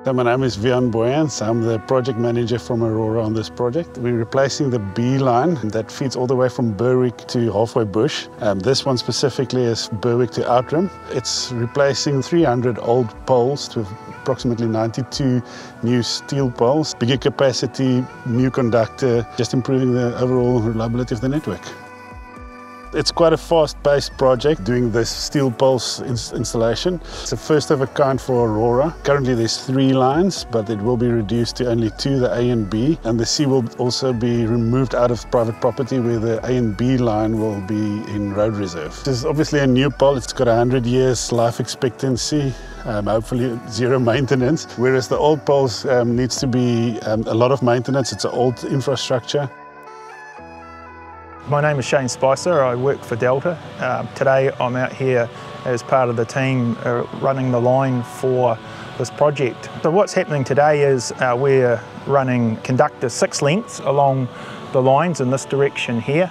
So my name is Vian Boyans. I'm the project manager from Aurora on this project. We're replacing the B line that feeds all the way from Berwick to Halfway Bush. This one specifically is Berwick to Outram. It's replacing 300 old poles to approximately 92 new steel poles. Bigger capacity, new conductor, just improving the overall reliability of the network. It's quite a fast-paced project doing this steel pulse installation. It's a first of a kind for Aurora. Currently there's 3 lines, but it will be reduced to only 2, the A and B. And the C will also be removed out of private property where the A and B line will be in road reserve. This is obviously a new pole. It's got 100 years life expectancy. Hopefully zero maintenance, whereas the old poles needs to be a lot of maintenance. It's an old infrastructure. My name is Shane Spicer. I work for Delta. Today I'm out here as part of the team running the line for this project. So what's happening today is we're running conductor 6 lengths along the lines in this direction here.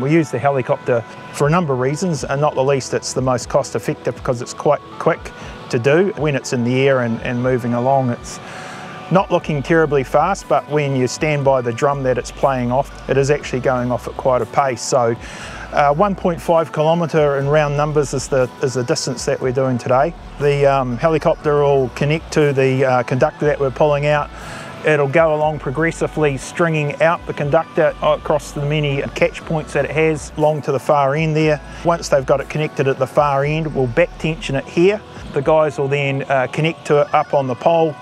We use the helicopter for a number of reasons, and not the least it's the most cost effective because it's quite quick to do. When it's in the air and moving along, it's not looking terribly fast, but when you stand by the drum that it's playing off, it is actually going off at quite a pace. So 1.5 kilometre in round numbers is the distance that we're doing today. The helicopter will connect to the conductor that we're pulling out. It'll go along progressively, stringing out the conductor across the many catch points that it has along to the far end there. Once they've got it connected at the far end, we'll back tension it here. The guys will then connect to it up on the pole,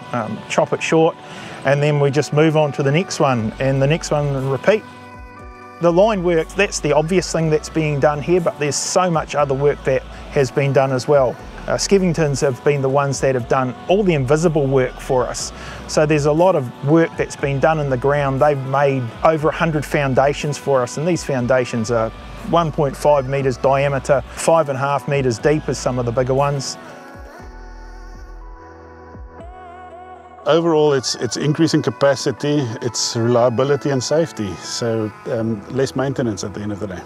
chop it short, and then we just move on to the next one and the next one and repeat. The line work, that's the obvious thing that's being done here, but there's so much other work that has been done as well. Skevingtons have been the ones that have done all the invisible work for us. So there's a lot of work that's been done in the ground. They've made over 100 foundations for us, and these foundations are 1.5 metres diameter, 5.5 metres deep as some of the bigger ones. Overall, it's increasing capacity, it's reliability and safety, so less maintenance at the end of the day.